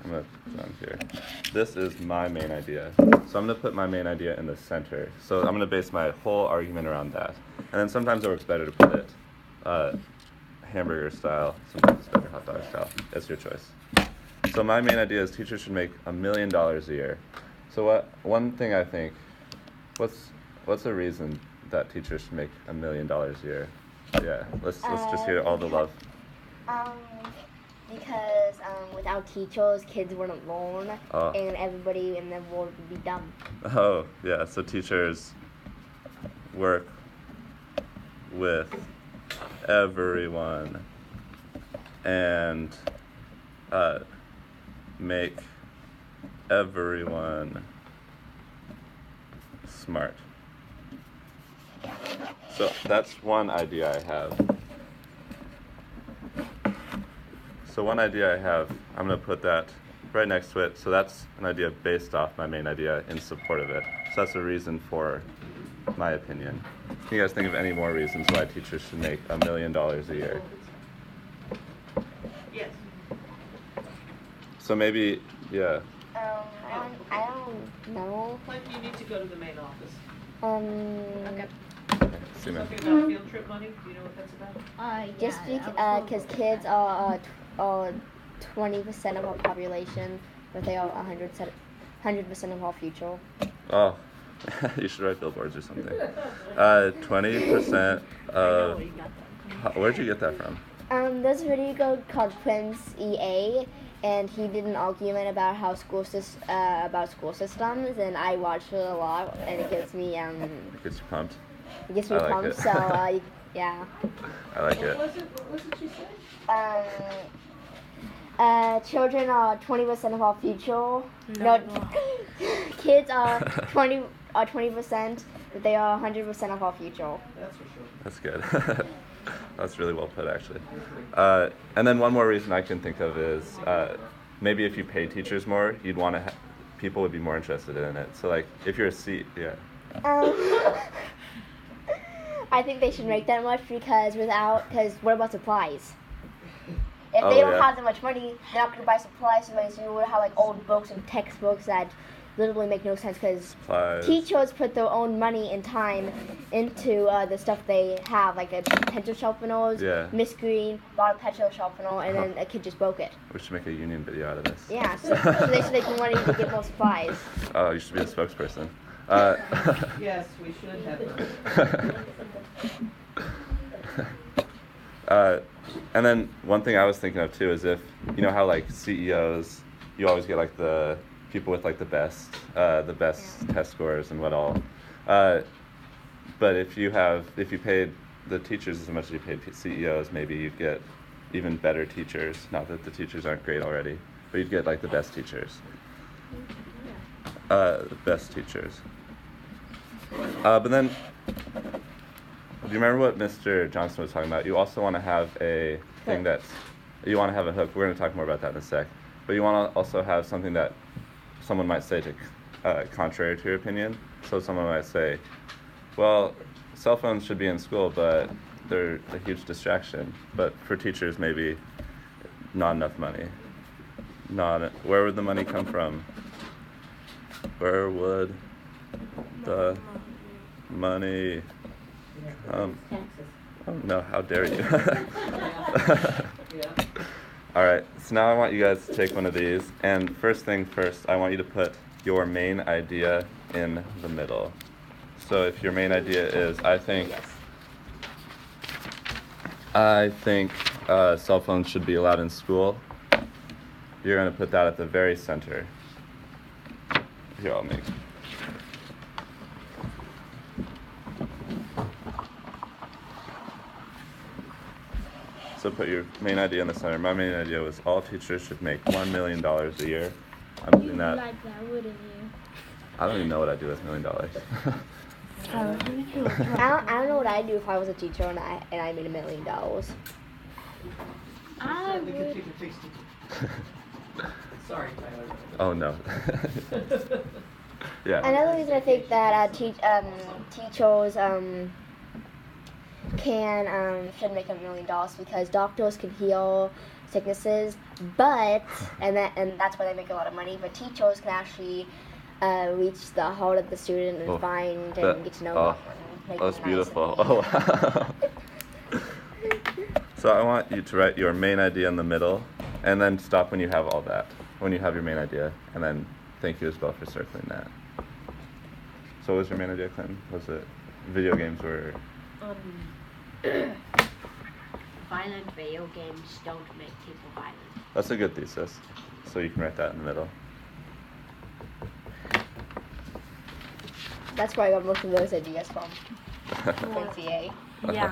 I'm going to put it on here. This is my main idea. So I'm going to put my main idea in the center. So I'm going to base my whole argument around that. And then sometimes it works better to put it hamburger style. Sometimes it's better hot dog style. It's your choice. So my main idea is teachers should make $1 million a year. So one thing I think, what's a reason that teachers should make $1 million a year? Yeah, let's just hear all the love. Because without teachers, kids wouldn't learn, and everybody in the world would be dumb. Oh, yeah, so teachers work with everyone and make everyone smart. So that's one idea I have. So one idea I have, I'm going to put that right next to it. So that's an idea based off my main idea in support of it. So that's a reason for my opinion. Can you guys think of any more reasons why teachers should make $1 million a year? Yes. So maybe, yeah. I don't know. Like you need to go to the main office. Okay. See, man. Something about field trip money. Do you know what that's about? Just because kids are 20% of our population, but they are 100% of our future. Oh, you should write billboards or something. 20% of. Where'd you get that from? There's a video called Prince EA, and he did an argument about how school systems, and I watch it a lot, and it gets me It gets you pumped. It gets me I like pumped. it. So yeah. I like it. What was it you said? Children are 20% of our future. No, kids are 20%, but they are 100% of our future. That's for sure. That's good. That's really well put, actually. And then one more reason I can think of is maybe if you pay teachers more, you'd want to. People would be more interested in it. So like, if you're yeah. I think they should make that much because what about supplies? If they don't have that much money, they're not going to buy supplies. So you would have like old books and textbooks that literally make no sense because teachers put their own money and time into the stuff they have, like a pencil sharpeners, Miss Green bought a pencil sharpener, and then a kid just broke it. We should make a union video out of this. Yeah, so they should make more money to get more supplies. Oh, you should be a spokesperson. Yes, we should have. And then one thing I was thinking of too is if, you know how like CEOs, you always get like the people with like the best test scores and what all. But if you paid the teachers as much as you paid CEOs, maybe you'd get even better teachers. Not that the teachers aren't great already, but you'd get like the best teachers. But then, do you remember what Mr. Johnson was talking about? You also want to have a thing you want to have a hook. We're going to talk more about that in a sec. But you want to also have something that someone might say to contrary to your opinion. So someone might say, well, cell phones should be in school, but they're a huge distraction. But for teachers, maybe not enough money. Where would the money come from? Where would the money come? Oh no, how dare you. Alright, so now I want you guys to take one of these, and first thing first, I want you to put your main idea in the middle. So if your main idea is, I think cell phones should be allowed in school, you're going to put that at the very center. Here, I'll make. So put your main idea in the center. My main idea was all teachers should make $1 million a year. I'm doing that. Like that, wouldn't you? I don't even know what I'd do with $1 million. I don't know what I'd do if I was a teacher and I made $1 million. I We could would. take a tasty. Sorry, Tyler. Oh no. Yeah. Another reason I think that teachers should make $1 million because doctors can heal sicknesses, but and that's why they make a lot of money. But teachers can actually reach the heart of the student and find and get to know them. And make That's them nice beautiful. and Oh, wow. So I want you to write your main idea in the middle, and then stop when you have all that. When you have your main idea, and then thank you as well for circling that. So what was your main idea, Clinton? Was it video games or? Violent video games don't make people violent. That's a good thesis. So you can write that in the middle. That's where I got most of those ideas from. Quincy A. Yeah.